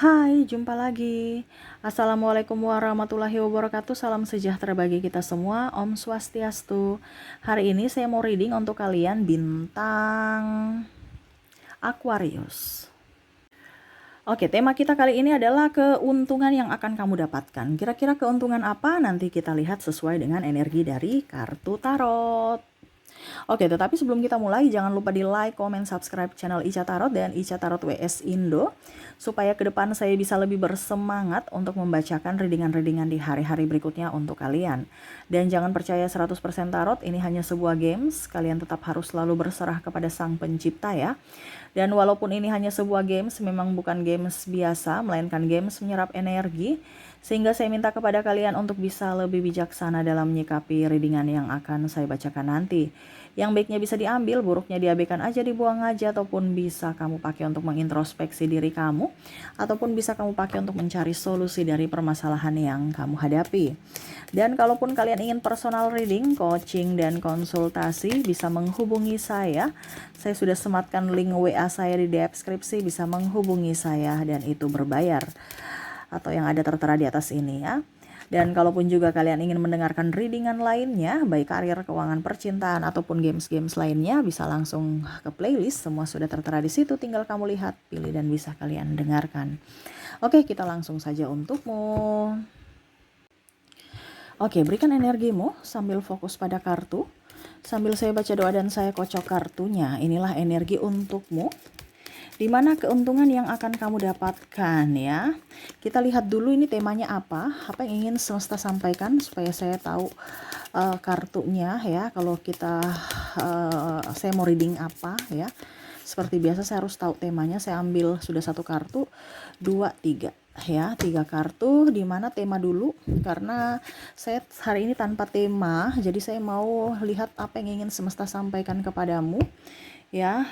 Hai, jumpa lagi. Assalamualaikum warahmatullahi wabarakatuh. Salam sejahtera bagi kita semua. Om Swastiastu. Hari ini saya mau reading untuk kalian bintang Aquarius. Oke, tema kita kali ini adalah keuntungan yang akan kamu dapatkan. Kira-kira keuntungan apa? Nanti kita lihat sesuai dengan energi dari kartu tarot. Oke, tetapi sebelum kita mulai, jangan lupa di like, comment, subscribe channel Ica Tarot dan Ica Tarot WS Indo, supaya ke depan saya bisa lebih bersemangat untuk membacakan readingan-readingan di hari-hari berikutnya untuk kalian. Dan jangan percaya 100% tarot, ini hanya sebuah games, kalian tetap harus selalu berserah kepada Sang Pencipta ya. Dan walaupun ini hanya sebuah games, memang bukan games biasa, melainkan games menyerap energi, sehingga saya minta kepada kalian untuk bisa lebih bijaksana dalam menyikapi readingan yang akan saya bacakan nanti. Yang baiknya bisa diambil, buruknya diabaikan aja, dibuang aja, ataupun bisa kamu pakai untuk mengintrospeksi diri kamu, ataupun bisa kamu pakai untuk mencari solusi dari permasalahan yang kamu hadapi. Dan kalaupun kalian ingin personal reading, coaching, dan konsultasi, bisa menghubungi saya. Saya sudah sematkan link WA saya di deskripsi, bisa menghubungi saya dan itu berbayar. Atau yang ada tertera di atas ini ya. Dan kalaupun juga kalian ingin mendengarkan readingan lainnya, baik karir, keuangan, percintaan, ataupun games-games lainnya, bisa langsung ke playlist. Semua sudah tertera di situ, tinggal kamu lihat, pilih, dan bisa kalian dengarkan. Oke, kita langsung saja untukmu. Oke, berikan energimu sambil fokus pada kartu. Sambil saya baca doa dan saya kocok kartunya, inilah energi untukmu. Di mana keuntungan yang akan kamu dapatkan ya. Kita lihat dulu ini temanya apa yang ingin semesta sampaikan supaya saya tahu kartunya ya. Kalau saya mau reading apa ya. Seperti biasa saya harus tahu temanya. Saya ambil sudah satu kartu, 2, 3 ya, 3 kartu. Di mana tema dulu karena saya hari ini tanpa tema, jadi saya mau lihat apa yang ingin semesta sampaikan kepadamu. Ya,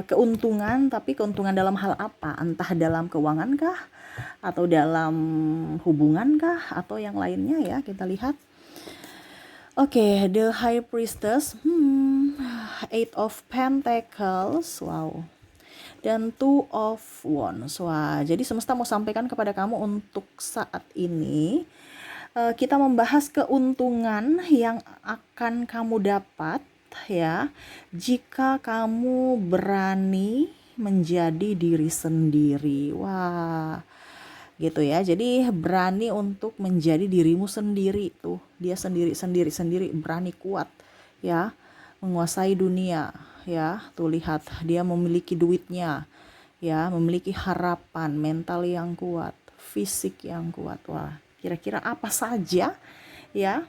keuntungan, tapi keuntungan dalam hal apa? Entah dalam keuangan kah? Atau dalam hubungan kah? Atau yang lainnya ya, kita lihat. Oke, The High Priestess, Eight of Pentacles, wow. Dan Two of Wands, wah. Jadi semesta mau sampaikan kepada kamu untuk saat ini, kita membahas keuntungan yang akan kamu dapat ya jika kamu berani menjadi diri sendiri. Wah, gitu ya. Jadi berani untuk menjadi dirimu sendiri tuh. Dia sendiri berani, kuat ya, menguasai dunia ya. Tuh lihat, dia memiliki duitnya ya, memiliki harapan, mental yang kuat, fisik yang kuat. Wah, kira-kira apa saja ya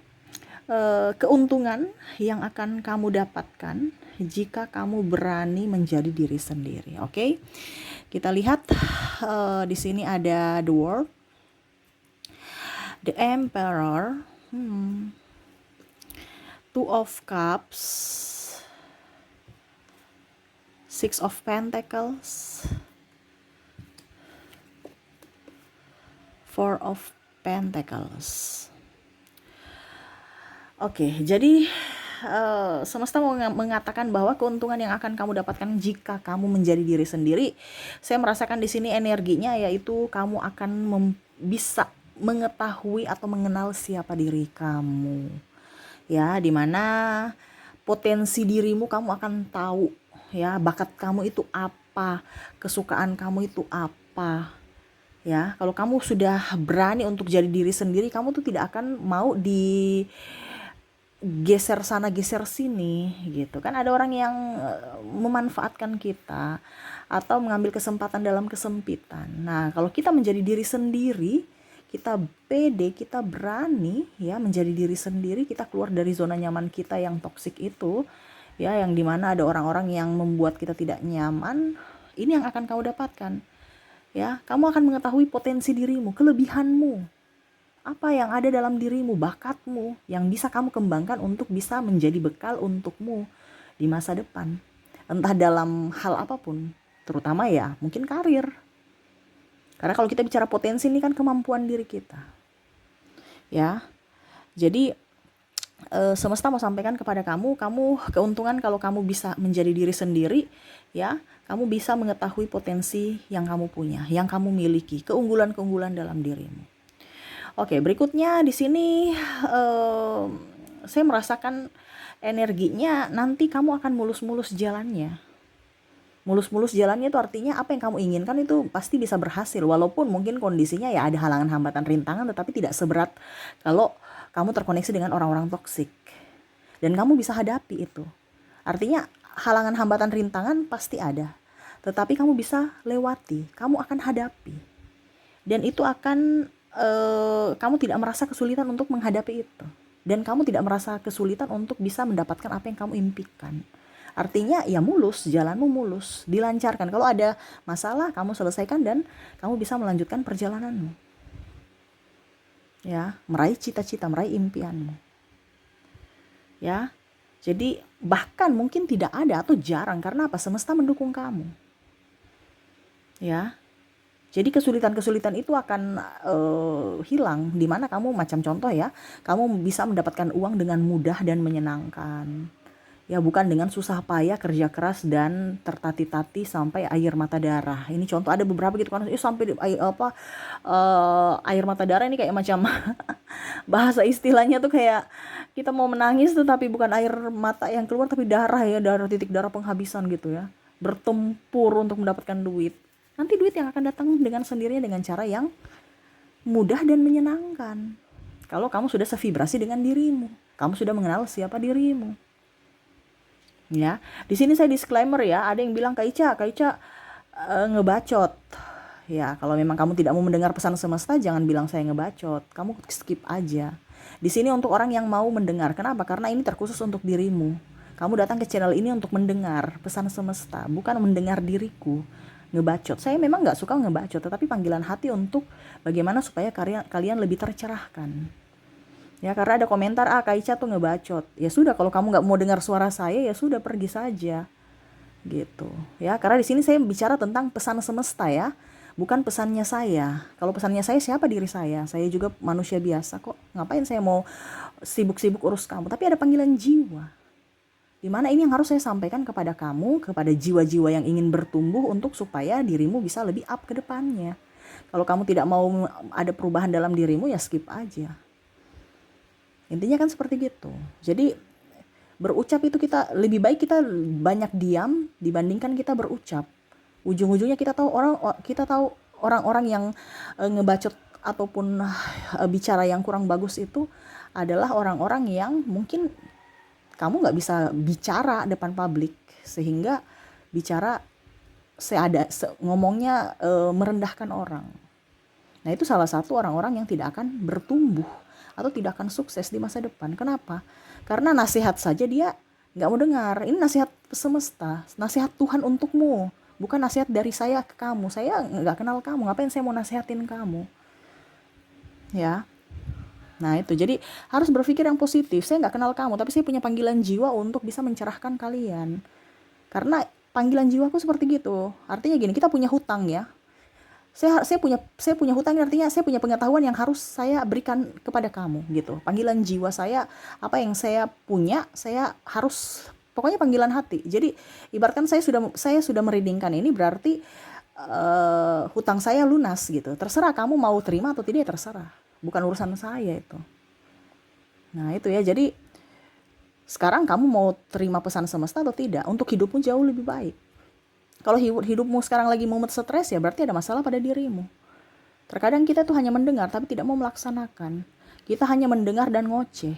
keuntungan yang akan kamu dapatkan jika kamu berani menjadi diri sendiri. Oke, kita lihat di sini ada the World, the Emperor, Two of Cups, Six of Pentacles, Four of Pentacles. Oke, jadi semesta mau mengatakan bahwa keuntungan yang akan kamu dapatkan jika kamu menjadi diri sendiri, saya merasakan di sini energinya yaitu kamu akan bisa mengetahui atau mengenal siapa diri kamu. Ya, dimana potensi dirimu kamu akan tahu ya, bakat kamu itu apa, kesukaan kamu itu apa. Ya, kalau kamu sudah berani untuk jadi diri sendiri, kamu tuh tidak akan mau geser sana geser sini gitu kan. Ada orang yang memanfaatkan kita atau mengambil kesempatan dalam kesempitan. Nah, kalau kita menjadi diri sendiri, kita pede, kita berani ya menjadi diri sendiri, kita keluar dari zona nyaman kita yang toksik itu ya, yang dimana ada orang-orang yang membuat kita tidak nyaman. Ini yang akan kamu dapatkan ya. Kamu akan mengetahui potensi dirimu, kelebihanmu, apa yang ada dalam dirimu, bakatmu yang bisa kamu kembangkan untuk bisa menjadi bekal untukmu di masa depan. Entah dalam hal apapun, terutama ya mungkin karir. Karena kalau kita bicara potensi, ini kan kemampuan diri kita. Ya. Jadi semesta mau sampaikan kepada kamu keuntungan kalau kamu bisa menjadi diri sendiri ya. Kamu bisa mengetahui potensi yang kamu punya, yang kamu miliki, keunggulan-keunggulan dalam dirimu. Oke, berikutnya di sini saya merasakan energinya nanti kamu akan mulus-mulus jalannya. Mulus-mulus jalannya itu artinya apa yang kamu inginkan itu pasti bisa berhasil. Walaupun mungkin kondisinya ya ada halangan, hambatan, rintangan, tetapi tidak seberat kalau kamu terkoneksi dengan orang-orang toksik. Dan kamu bisa hadapi itu. Artinya halangan, hambatan, rintangan pasti ada. Tetapi kamu bisa lewati, kamu akan hadapi. Dan itu akan, kamu tidak merasa kesulitan untuk menghadapi itu. Dan kamu tidak merasa kesulitan untuk bisa mendapatkan apa yang kamu impikan. Artinya ya mulus, jalanmu mulus, dilancarkan. Kalau ada masalah, kamu selesaikan dan kamu bisa melanjutkan perjalananmu. Ya, meraih cita-cita, meraih impianmu. Ya, jadi bahkan mungkin tidak ada atau jarang, karena apa? Semesta mendukung kamu. Ya, jadi kesulitan-kesulitan itu akan hilang. Dimana kamu, macam contoh ya, kamu bisa mendapatkan uang dengan mudah dan menyenangkan. Ya, bukan dengan susah payah, kerja keras dan tertati-tati sampai air mata darah. Ini contoh, ada beberapa gitu kan, sampai air mata darah ini kayak macam bahasa istilahnya tuh kayak kita mau menangis tetapi bukan air mata yang keluar tapi darah ya, darah, titik darah penghabisan gitu ya. Bertempur untuk mendapatkan duit. Nanti duit yang akan datang dengan sendirinya dengan cara yang mudah dan menyenangkan. Kalau kamu sudah sevibrasi dengan dirimu, kamu sudah mengenal siapa dirimu. Ya, di sini saya disclaimer ya, ada yang bilang Kak Ica ngebacot. Ya, kalau memang kamu tidak mau mendengar pesan semesta, jangan bilang saya ngebacot. Kamu skip aja. Di sini untuk orang yang mau mendengar. Kenapa? Karena ini terkhusus untuk dirimu. Kamu datang ke channel ini untuk mendengar pesan semesta, bukan mendengar diriku ngebacot. Saya memang nggak suka ngebacot, tetapi panggilan hati untuk bagaimana supaya kalian lebih tercerahkan. Ya, karena ada komentar, Kak Ica tuh ngebacot. Ya sudah, kalau kamu nggak mau dengar suara saya, ya sudah, pergi saja. Gitu. Ya, karena di sini saya bicara tentang pesan semesta ya, bukan pesannya saya. Kalau pesannya saya, siapa diri saya? Saya juga manusia biasa kok. Ngapain saya mau sibuk-sibuk urus kamu? Tapi ada panggilan jiwa. Dimana ini yang harus saya sampaikan kepada kamu, kepada jiwa-jiwa yang ingin bertumbuh untuk supaya dirimu bisa lebih up ke depannya. Kalau kamu tidak mau ada perubahan dalam dirimu, ya skip aja. Intinya kan seperti gitu. Jadi berucap itu lebih baik kita banyak diam dibandingkan kita berucap. Ujung-ujungnya kita tahu orang-orang yang ngebacot ataupun bicara yang kurang bagus itu adalah orang-orang yang mungkin kamu nggak bisa bicara depan publik, sehingga bicara ngomongnya merendahkan orang. Nah, itu salah satu orang-orang yang tidak akan bertumbuh atau tidak akan sukses di masa depan. Kenapa? Karena nasihat saja dia nggak mau dengar. Ini nasihat semesta, nasihat Tuhan untukmu, bukan nasihat dari saya ke kamu. Saya nggak kenal kamu, ngapain saya mau nasihatin kamu? Ya, nah itu. Jadi harus berpikir yang positif. Saya nggak kenal kamu, tapi saya punya panggilan jiwa untuk bisa mencerahkan kalian. Karena panggilan jiwaku seperti gitu. Artinya gini, kita punya hutang ya. Saya punya hutang, artinya saya punya pengetahuan yang harus saya berikan kepada kamu gitu. Panggilan jiwa saya, apa yang saya punya, saya harus, pokoknya panggilan hati. Jadi ibaratkan saya sudah mereadingkan ini, berarti hutang saya lunas gitu. Terserah kamu mau terima atau tidak, terserah. Bukan urusan saya itu. Nah itu ya, jadi sekarang kamu mau terima pesan semesta atau tidak untuk hidupmu jauh lebih baik. Kalau hidupmu sekarang lagi mumet, stres, ya berarti ada masalah pada dirimu. Terkadang kita tuh hanya mendengar tapi tidak mau melaksanakan. Kita hanya mendengar dan ngoceh.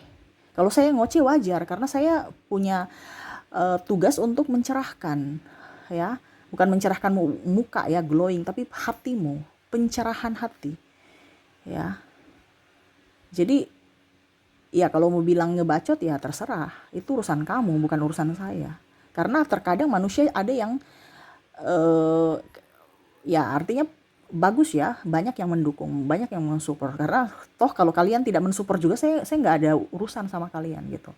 Kalau saya ngoceh wajar, karena saya punya tugas untuk mencerahkan, ya, bukan mencerahkan muka ya, glowing, tapi hatimu, pencerahan hati, ya. Jadi ya kalau mau bilang ngebacot ya terserah, itu urusan kamu, bukan urusan saya. Karena terkadang manusia ada yang ya artinya bagus ya, banyak yang mendukung, banyak yang mensupport. Karena toh kalau kalian tidak mensupport juga, saya nggak ada urusan sama kalian gitu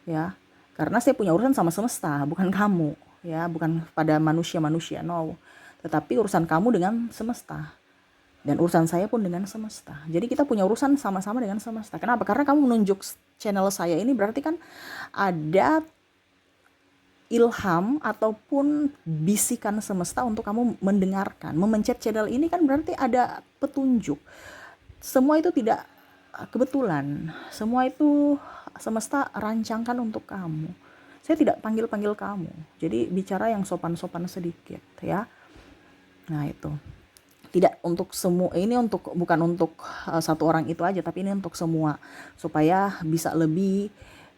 ya. Karena saya punya urusan sama semesta, bukan kamu ya, bukan pada manusia, no, tetapi urusan kamu dengan semesta, dan urusan saya pun dengan semesta. Jadi kita punya urusan sama-sama dengan semesta. Kenapa? Karena kamu menunjuk channel saya ini, berarti kan ada ilham ataupun bisikan semesta untuk kamu mendengarkan. Memencet channel ini kan berarti ada petunjuk. Semua itu tidak kebetulan. Semua itu semesta rancangkan untuk kamu. Saya tidak panggil-panggil kamu. Jadi bicara yang sopan-sopan sedikit ya. Nah, itu. Tidak untuk semua, ini untuk bukan untuk satu orang itu aja, tapi ini untuk semua supaya bisa lebih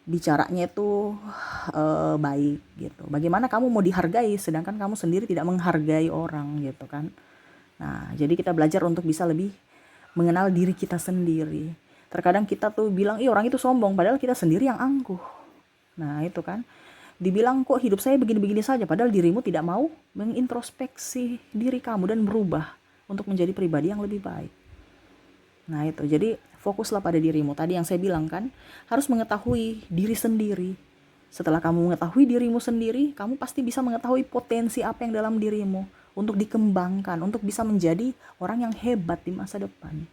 bicaranya itu baik gitu. Bagaimana kamu mau dihargai sedangkan kamu sendiri tidak menghargai orang gitu kan. Nah, jadi kita belajar untuk bisa lebih mengenal diri kita sendiri. Terkadang kita tuh bilang, ih orang itu sombong, padahal kita sendiri yang angkuh. Nah, itu kan. Dibilang kok hidup saya begini-begini saja, padahal dirimu tidak mau mengintrospeksi diri kamu dan berubah untuk menjadi pribadi yang lebih baik. Nah, itu. Jadi fokuslah pada dirimu. Tadi yang saya bilang kan, harus mengetahui diri sendiri. Setelah kamu mengetahui dirimu sendiri, kamu pasti bisa mengetahui potensi apa yang dalam dirimu untuk dikembangkan, untuk bisa menjadi orang yang hebat di masa depan.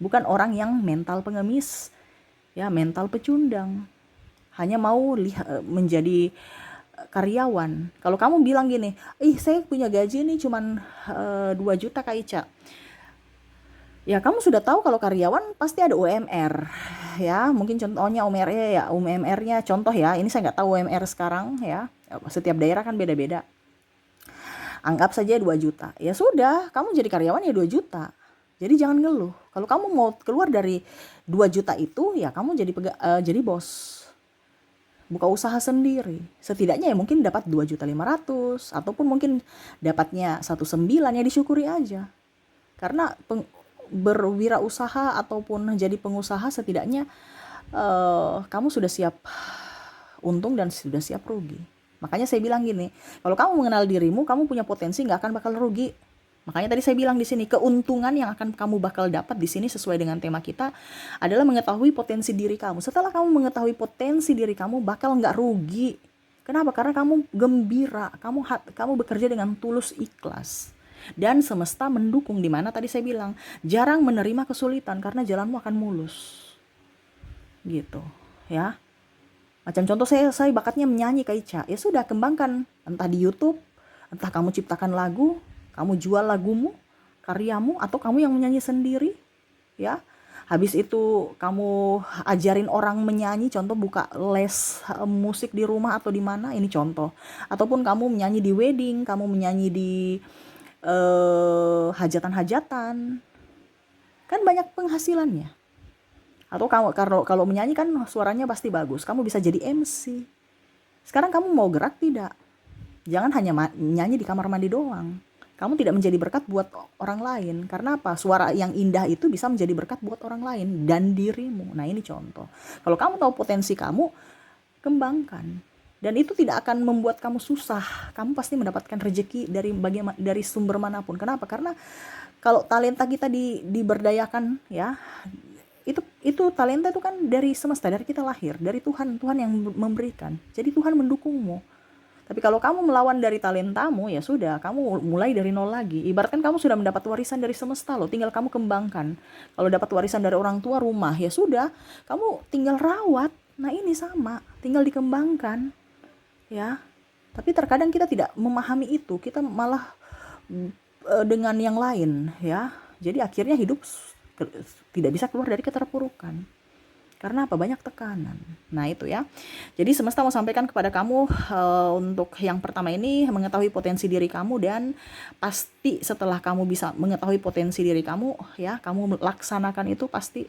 Bukan orang yang mental pengemis, ya mental pecundang. Hanya mau menjadi karyawan. Kalau kamu bilang gini, saya punya gaji nih cuman 2 juta Kak Ica. Ya kamu sudah tahu kalau karyawan pasti ada UMR. Ya mungkin contohnya UMR-nya contoh ya. Ini saya nggak tahu UMR sekarang ya. Setiap daerah kan beda-beda. Anggap saja 2 juta. Ya sudah, kamu jadi karyawan ya 2 juta. Jadi jangan ngeluh. Kalau kamu mau keluar dari 2 juta itu, ya kamu jadi bos. Buka usaha sendiri. Setidaknya ya mungkin dapat 2.500.000 ataupun mungkin dapatnya 1,9 ya disyukuri aja. Karena berwirausaha ataupun jadi pengusaha setidaknya kamu sudah siap untung dan sudah siap rugi. Makanya saya bilang gini, kalau kamu mengenal dirimu, kamu punya potensi nggak akan bakal rugi. Makanya tadi saya bilang di sini, keuntungan yang akan kamu bakal dapat di sini sesuai dengan tema kita adalah mengetahui potensi diri kamu. Setelah kamu mengetahui potensi diri kamu, bakal nggak rugi. Kenapa? Karena kamu gembira, kamu bekerja dengan tulus ikhlas. Dan semesta mendukung, di mana tadi saya bilang, jarang menerima kesulitan karena jalanmu akan mulus. Gitu, ya. Macam contoh saya bakatnya menyanyi Kak Ica. Ya sudah, kembangkan entah di YouTube, entah kamu ciptakan lagu, kamu jual lagumu, karyamu, atau kamu yang menyanyi sendiri, ya. Habis itu kamu ajarin orang menyanyi, contoh buka les musik di rumah atau di mana, ini contoh. Ataupun kamu menyanyi di wedding, kamu menyanyi di hajatan-hajatan, kan banyak penghasilannya. Atau kamu kalau menyanyi kan suaranya pasti bagus, kamu bisa jadi MC. Sekarang kamu mau gerak tidak? Jangan hanya nyanyi di kamar mandi doang. Kamu tidak menjadi berkat buat orang lain. Karena apa? Suara yang indah itu bisa menjadi berkat buat orang lain dan dirimu. Nah, ini contoh. Kalau kamu tahu potensi kamu, kembangkan. Dan itu tidak akan membuat kamu susah. Kamu pasti mendapatkan rezeki dari sumber manapun. Kenapa? Karena kalau talenta kita diberdayakan, ya, itu talenta itu kan dari semesta, dari kita lahir, dari Tuhan yang memberikan. Jadi Tuhan mendukungmu. Tapi kalau kamu melawan dari talentamu, ya sudah, kamu mulai dari nol lagi. Ibaratkan kamu sudah mendapat warisan dari semesta loh, tinggal kamu kembangkan. Kalau dapat warisan dari orang tua, rumah, ya sudah, kamu tinggal rawat. Nah, ini sama, tinggal dikembangkan. Ya. Tapi terkadang kita tidak memahami itu, kita malah dengan yang lain, ya. Jadi akhirnya hidup tidak bisa keluar dari keterpurukan. Karena apa? Banyak tekanan. Nah, itu ya. Jadi semesta mau sampaikan kepada kamu untuk yang pertama ini, mengetahui potensi diri kamu, dan pasti setelah kamu bisa mengetahui potensi diri kamu, ya, kamu laksanakan itu, pasti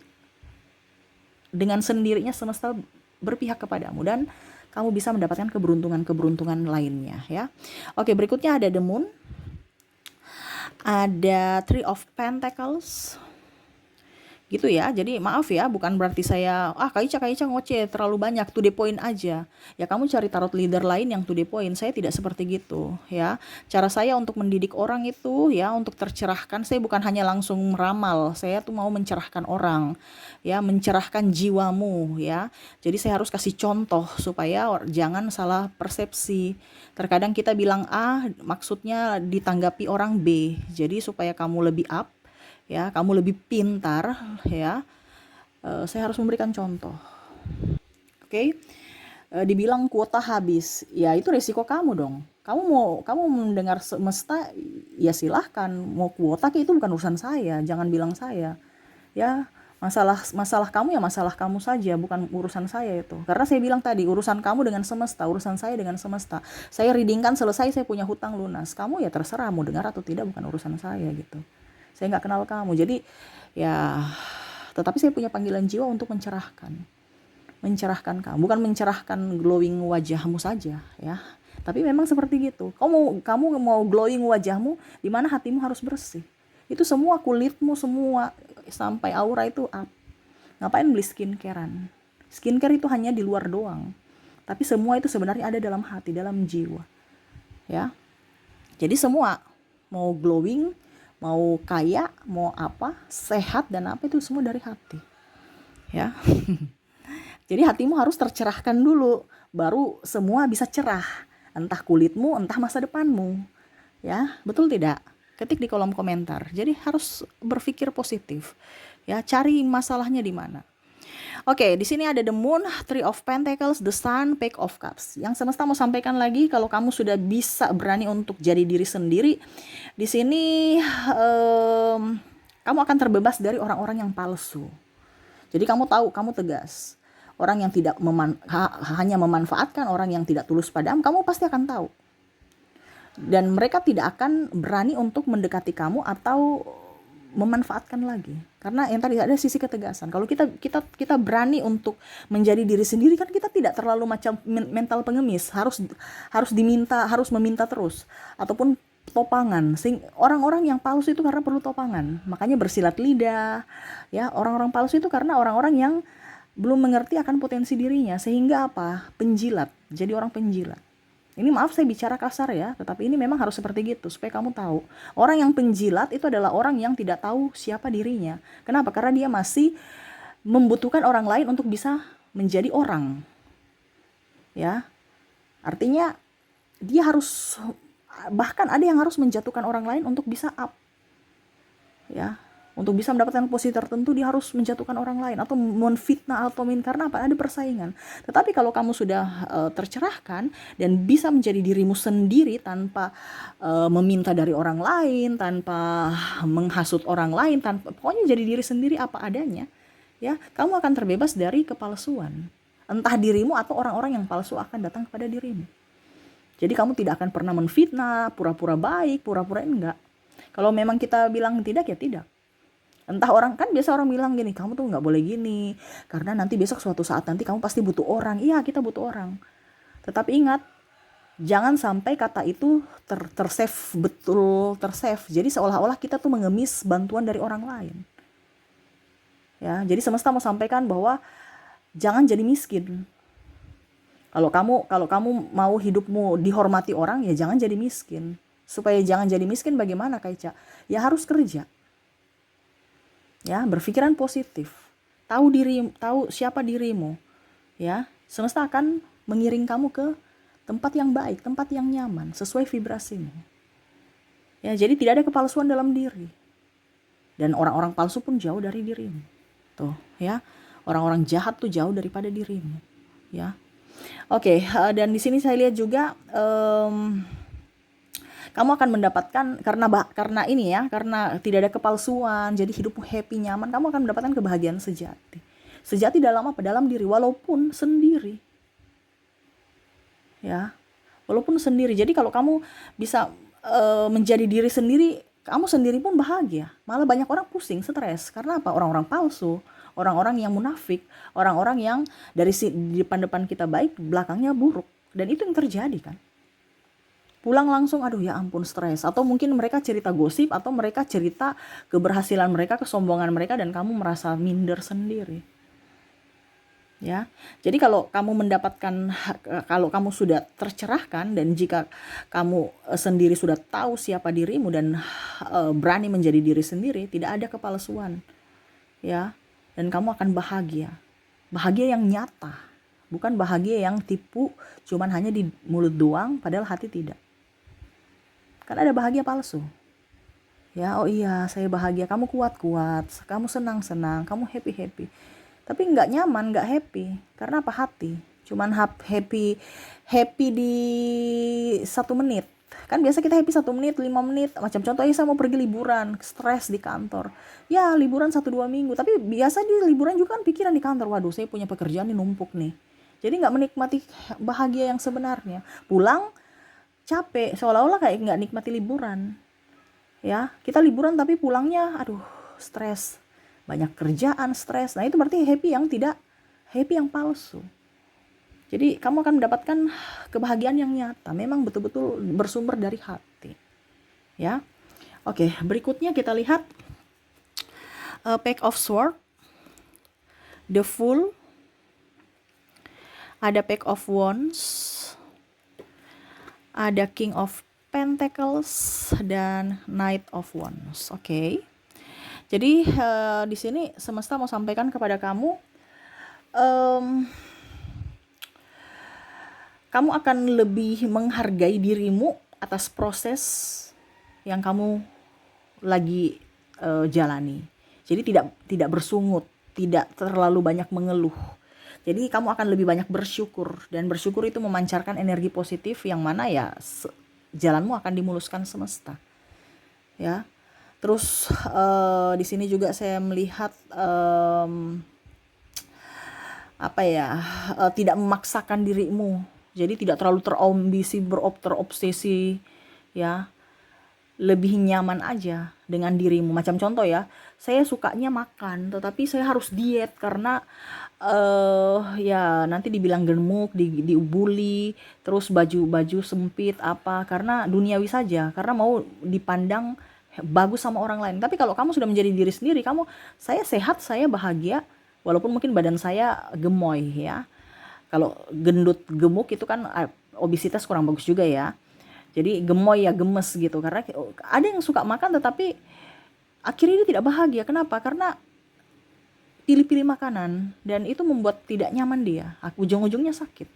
dengan sendirinya semesta berpihak kepadamu dan kamu bisa mendapatkan keberuntungan lainnya, ya. Oke, berikutnya ada The Moon. Ada Three of Pentacles. Gitu ya. Jadi maaf ya, bukan berarti saya Kak Ica ngoceh terlalu banyak, to the point aja. Ya kamu cari tarot leader lain yang to the point. Saya tidak seperti gitu, ya. Cara saya untuk mendidik orang itu, ya, untuk tercerahkan, saya bukan hanya langsung meramal. Saya tuh mau mencerahkan orang, ya, mencerahkan jiwamu, ya. Jadi saya harus kasih contoh supaya jangan salah persepsi. Terkadang kita bilang A, maksudnya ditanggapi orang B. Jadi supaya kamu lebih up, ya, kamu lebih pintar, ya, saya harus memberikan contoh. Oke. dibilang kuota habis, ya itu resiko kamu dong. Kamu mendengar semesta, ya silahkan. Mau kuota itu bukan urusan saya, jangan bilang saya. Ya, masalah kamu ya masalah kamu saja, bukan urusan saya itu. Karena saya bilang tadi, urusan kamu dengan semesta, urusan saya dengan semesta. Saya readingkan selesai, saya punya hutang lunas. Kamu ya terserah mau dengar atau tidak, bukan urusan saya gitu. Saya nggak kenal kamu. Jadi ya, tetapi saya punya panggilan jiwa untuk mencerahkan kamu, bukan mencerahkan glowing wajahmu saja ya. Tapi memang seperti gitu. Kamu mau glowing wajahmu, di mana hatimu harus bersih. Itu semua kulitmu semua sampai aura itu up. Ngapain beli skincarean? Skincare itu hanya di luar doang. Tapi semua itu sebenarnya ada dalam hati, dalam jiwa. Ya. Jadi semua mau glowing, mau kaya, mau apa, sehat dan apa itu semua dari hati. Ya. Jadi hatimu harus tercerahkan dulu, baru semua bisa cerah. Entah kulitmu, entah masa depanmu. Ya, betul tidak? Ketik di kolom komentar. Jadi harus berpikir positif. Ya, cari masalahnya di mana. Oke, di sini ada the moon, three of pentacles, the sun, page of cups. Yang semesta mau sampaikan lagi, kalau kamu sudah bisa berani untuk jadi diri sendiri, di sini kamu akan terbebas dari orang-orang yang palsu. Jadi kamu tahu, kamu tegas. Orang yang tidak hanya memanfaatkan, orang yang tidak tulus padamu, kamu pasti akan tahu. Dan mereka tidak akan berani untuk mendekati kamu atau memanfaatkan lagi. Karena yang tadi ada sisi ketegasan. Kalau kita berani untuk menjadi diri sendiri, kan kita tidak terlalu macam mental pengemis, harus meminta terus, ataupun topangan. Orang-orang yang palsu itu karena perlu topangan, makanya bersilat lidah. Ya, orang-orang palsu itu karena orang-orang yang belum mengerti akan potensi dirinya, sehingga apa? Penjilat, jadi orang penjilat. Ini maaf saya bicara kasar ya, tetapi ini memang harus seperti gitu, supaya kamu tahu. Orang yang penjilat itu adalah orang yang tidak tahu siapa dirinya. Kenapa? Karena dia masih membutuhkan orang lain untuk bisa menjadi orang. Ya, artinya dia harus, bahkan ada yang harus menjatuhkan orang lain untuk bisa up. Ya, untuk bisa mendapatkan posisi tertentu dia harus menjatuhkan orang lain atau menfitnah atau karena apa? Ada persaingan. Tetapi kalau kamu sudah tercerahkan dan bisa menjadi dirimu sendiri tanpa meminta dari orang lain, tanpa menghasut orang lain, pokoknya jadi diri sendiri apa adanya, ya, kamu akan terbebas dari kepalsuan. Entah dirimu atau orang-orang yang palsu akan datang kepada dirimu. Jadi kamu tidak akan pernah menfitnah, pura-pura baik, pura-pura enggak. Kalau memang kita bilang tidak, ya tidak. Entah orang, kan biasa orang bilang gini, kamu tuh nggak boleh gini, karena nanti besok suatu saat nanti kamu pasti butuh orang. Iya, kita butuh orang. Tetapi ingat, jangan sampai kata itu tersave, betul tersave. Jadi seolah-olah kita tuh mengemis bantuan dari orang lain. Ya, jadi semesta mau sampaikan bahwa jangan jadi miskin. Kalau kamu mau hidupmu dihormati orang, ya jangan jadi miskin. Supaya jangan jadi miskin, bagaimana Kaica? Ya harus kerja. Ya, berpikiran positif. Tahu siapa dirimu. Ya, semesta akan mengiring kamu ke tempat yang baik, tempat yang nyaman, sesuai vibrasimu. Ya, jadi tidak ada kepalsuan dalam diri. Dan orang-orang palsu pun jauh dari dirimu. Tuh, ya. Orang-orang jahat tuh jauh daripada dirimu. Ya. Oke, dan di sini saya lihat juga kamu akan mendapatkan, karena ini ya, karena tidak ada kepalsuan, jadi hidupmu happy, nyaman, kamu akan mendapatkan kebahagiaan sejati. Sejati dalam apa? Dalam diri, walaupun sendiri. Ya, walaupun sendiri. Jadi kalau kamu bisa menjadi diri sendiri, kamu sendiri pun bahagia. Malah banyak orang pusing, stres. Karena apa? Orang-orang palsu, orang-orang yang munafik, orang-orang yang dari depan kita baik, belakangnya buruk. Dan itu yang terjadi kan. Pulang langsung, aduh ya ampun, stres. Atau mungkin mereka cerita gosip, atau mereka cerita keberhasilan mereka, kesombongan mereka, dan kamu merasa minder sendiri. Ya, jadi kalau kamu sudah tercerahkan, dan jika kamu sendiri sudah tahu siapa dirimu dan berani menjadi diri sendiri, tidak ada kepalsuan. Ya, dan kamu akan bahagia yang nyata, bukan bahagia yang tipu, cuman hanya di mulut doang, padahal hati tidak. Kan ada bahagia palsu. Ya, oh iya saya bahagia, kamu kuat, kamu senang, kamu happy. Tapi nggak nyaman, nggak happy. Karena apa? Hati. Cuman happy di 1 menit. Kan biasa kita happy 1 menit, 5 menit. Macam contohnya saya mau pergi liburan, stres di kantor. Ya liburan 1-2 minggu. Tapi biasa di liburan juga kan pikiran di kantor. Waduh, saya punya pekerjaan nih numpuk nih. Jadi nggak menikmati bahagia yang sebenarnya. Pulang capek, seolah-olah kayak nggak nikmati liburan. Ya, kita liburan tapi pulangnya, aduh, stres. Banyak kerjaan, stres. Nah itu berarti happy yang palsu. Jadi kamu akan mendapatkan kebahagiaan yang nyata, memang betul-betul bersumber dari hati. Ya. Oke, berikutnya kita lihat Page of Swords, The Fool, ada Page of Wands, ada King of Pentacles dan Knight of Wands. Oke. Jadi di sini semesta mau sampaikan kepada kamu, kamu akan lebih menghargai dirimu atas proses yang kamu lagi jalani. Jadi tidak bersungut, tidak terlalu banyak mengeluh. Jadi kamu akan lebih banyak bersyukur, dan bersyukur itu memancarkan energi positif yang mana ya jalanmu akan dimuluskan semesta. Ya. Terus di sini juga saya melihat tidak memaksakan dirimu. Jadi tidak terlalu terambisi, terobsesi, ya. Lebih nyaman aja dengan dirimu. Macam contoh ya, saya sukanya makan, tetapi saya harus diet karena ya nanti dibilang gemuk, diubuli, terus baju sempit apa, karena duniawi saja, karena mau dipandang bagus sama orang lain. Tapi kalau kamu sudah menjadi diri sendiri, saya sehat, saya bahagia, walaupun mungkin badan saya gemoy ya. Kalau gendut gemuk itu kan obesitas kurang bagus juga ya. Jadi gemoy ya, gemes gitu. Karena ada yang suka makan tetapi akhirnya dia tidak bahagia. Kenapa? Karena pilih-pilih makanan, dan itu membuat tidak nyaman dia. Ujung-ujungnya sakit.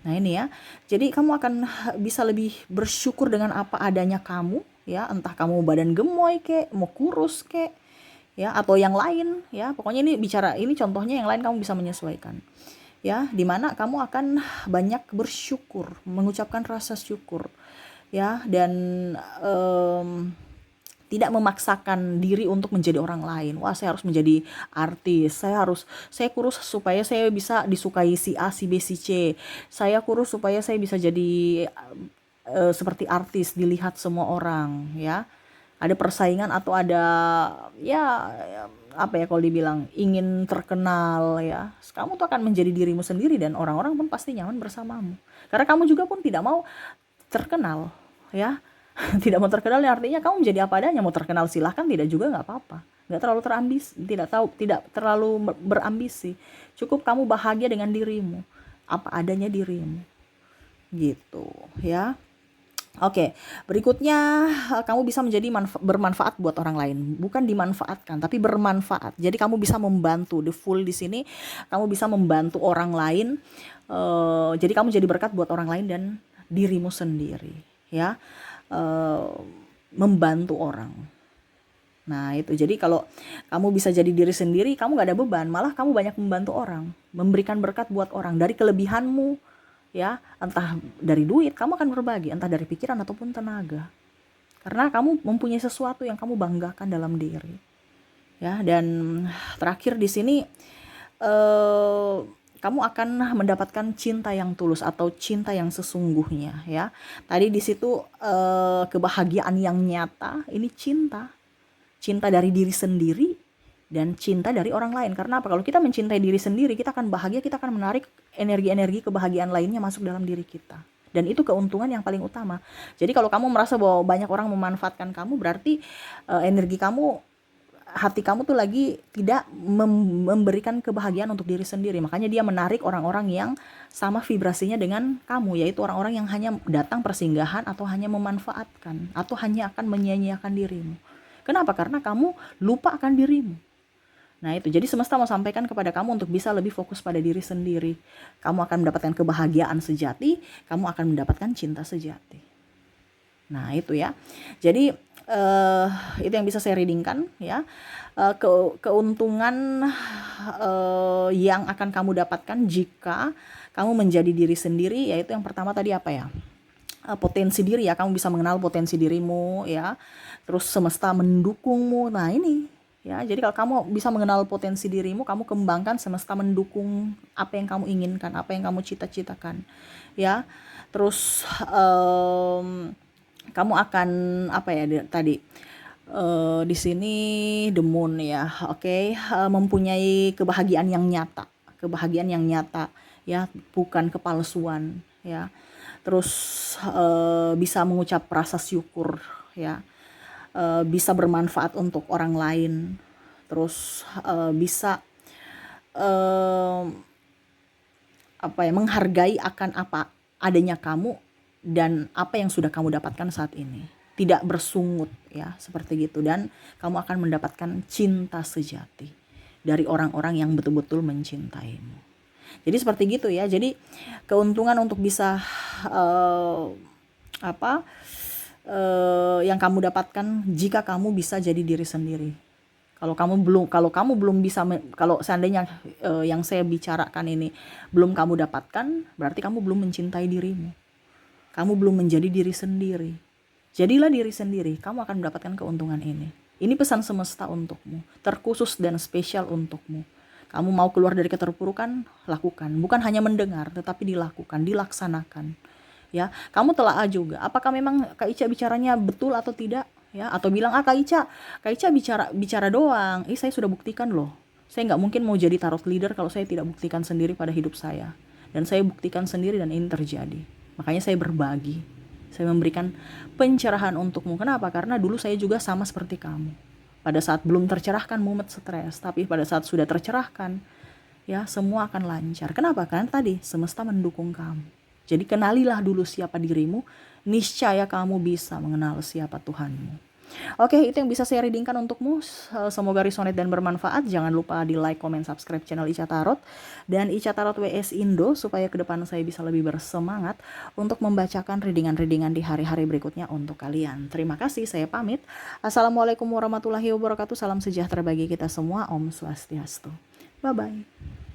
Nah ini ya. Jadi kamu akan bisa lebih bersyukur dengan apa adanya kamu ya. Entah kamu badan gemoy kek, mau kurus kek ya, atau yang lain ya. Pokoknya ini contohnya, yang lain kamu bisa menyesuaikan. Ya, dimana kamu akan banyak bersyukur, mengucapkan rasa syukur, ya, dan tidak memaksakan diri untuk menjadi orang lain. Wah, saya harus menjadi artis, saya kurus supaya saya bisa disukai si A, si B, si C. Saya kurus supaya saya bisa jadi seperti artis, dilihat semua orang, ya. Ada persaingan atau ada kalau dibilang ingin terkenal ya. Kamu tuh akan menjadi dirimu sendiri, dan orang-orang pun pasti nyaman bersamamu. Karena kamu juga pun tidak mau terkenal ya. Tidak mau terkenal ya artinya kamu menjadi apa adanya. Mau terkenal silahkan, tidak juga nggak apa-apa. Nggak terlalu tidak terlalu berambisi. Cukup kamu bahagia dengan dirimu, apa adanya dirimu. Gitu ya. Oke, berikutnya kamu bisa menjadi bermanfaat buat orang lain, bukan dimanfaatkan, tapi bermanfaat. Jadi kamu bisa membantu. The Fool di sini, kamu bisa membantu orang lain. Jadi kamu jadi berkat buat orang lain dan dirimu sendiri, ya. Membantu orang. Nah itu, jadi kalau kamu bisa jadi diri sendiri, kamu gak ada beban, malah kamu banyak membantu orang, memberikan berkat buat orang dari kelebihanmu. Ya, entah dari duit kamu akan berbagi, entah dari pikiran ataupun tenaga. Karena kamu mempunyai sesuatu yang kamu banggakan dalam diri. Ya, dan terakhir di sini kamu akan mendapatkan cinta yang tulus atau cinta yang sesungguhnya ya. Tadi di situ kebahagiaan yang nyata, ini cinta dari diri sendiri dan cinta dari orang lain. Karena apa? Kalau kita mencintai diri sendiri, kita akan bahagia, kita akan menarik energi-energi kebahagiaan lainnya masuk dalam diri kita. Dan itu keuntungan yang paling utama. Jadi kalau kamu merasa bahwa banyak orang memanfaatkan kamu, berarti hati kamu tuh lagi tidak memberikan kebahagiaan untuk diri sendiri. Makanya dia menarik orang-orang yang sama vibrasinya dengan kamu, yaitu orang-orang yang hanya datang persinggahan atau hanya memanfaatkan atau hanya akan menyia-nyiakan dirimu. Kenapa? Karena kamu lupa akan dirimu. Nah itu, jadi semesta mau sampaikan kepada kamu untuk bisa lebih fokus pada diri sendiri. Kamu akan mendapatkan kebahagiaan sejati, kamu akan mendapatkan cinta sejati. Nah itu ya. Jadi Itu yang bisa saya readingkan ya. Keuntungan yang akan kamu dapatkan jika kamu menjadi diri sendiri, yaitu yang pertama tadi apa ya? Potensi diri ya, kamu bisa mengenal potensi dirimu ya. Terus semesta mendukungmu. Nah, ini ya. Jadi kalau kamu bisa mengenal potensi dirimu, kamu kembangkan, semesta mendukung apa yang kamu inginkan, apa yang kamu cita-citakan. Ya. Terus kamu akan apa ya tadi? Di sini the moon ya, oke. Mempunyai kebahagiaan yang nyata ya, bukan kepalsuan ya. Terus bisa mengucap rasa syukur ya, bisa bermanfaat untuk orang lain. Terus bisa apa ya, menghargai akan apa adanya kamu dan apa yang sudah kamu dapatkan saat ini. Tidak bersungut ya, seperti gitu. Dan kamu akan mendapatkan cinta sejati dari orang-orang yang betul-betul mencintaimu. Jadi seperti gitu ya. Jadi keuntungan untuk bisa yang kamu dapatkan jika kamu bisa jadi diri sendiri. Kalau kamu belum bisa, kalau seandainya yang saya bicarakan ini belum kamu dapatkan, berarti kamu belum mencintai dirimu. Kamu belum menjadi diri sendiri. Jadilah diri sendiri, kamu akan mendapatkan keuntungan ini. Ini pesan semesta untukmu, terkhusus dan spesial untukmu. Kamu mau keluar dari keterpurukan, lakukan. Bukan hanya mendengar, tetapi dilakukan, dilaksanakan. Ya, kamu telaah juga. Apakah memang Kak Ica bicaranya betul atau tidak? Ya, atau bilang Kak Ica bicara doang. Saya sudah buktikan loh. Saya nggak mungkin mau jadi tarot leader kalau saya tidak buktikan sendiri pada hidup saya. Dan saya buktikan sendiri dan ini terjadi. Makanya saya berbagi. Saya memberikan pencerahan untukmu. Kenapa? Karena dulu saya juga sama seperti kamu. Pada saat belum tercerahkan mumet stres, tapi pada saat sudah tercerahkan, ya semua akan lancar. Kenapa? Karena tadi semesta mendukung kamu. Jadi kenalilah dulu siapa dirimu, niscaya kamu bisa mengenal siapa Tuhanmu. Oke, itu yang bisa saya readingkan untukmu. Semoga resonate dan bermanfaat. Jangan lupa di like, comment, subscribe channel Ica Tarot dan Ica Tarot WS Indo supaya ke depan saya bisa lebih bersemangat untuk membacakan readingan-readingan di hari-hari berikutnya untuk kalian. Terima kasih, saya pamit. Assalamualaikum warahmatullahi wabarakatuh. Salam sejahtera bagi kita semua. Om Swastiastu. Bye-bye.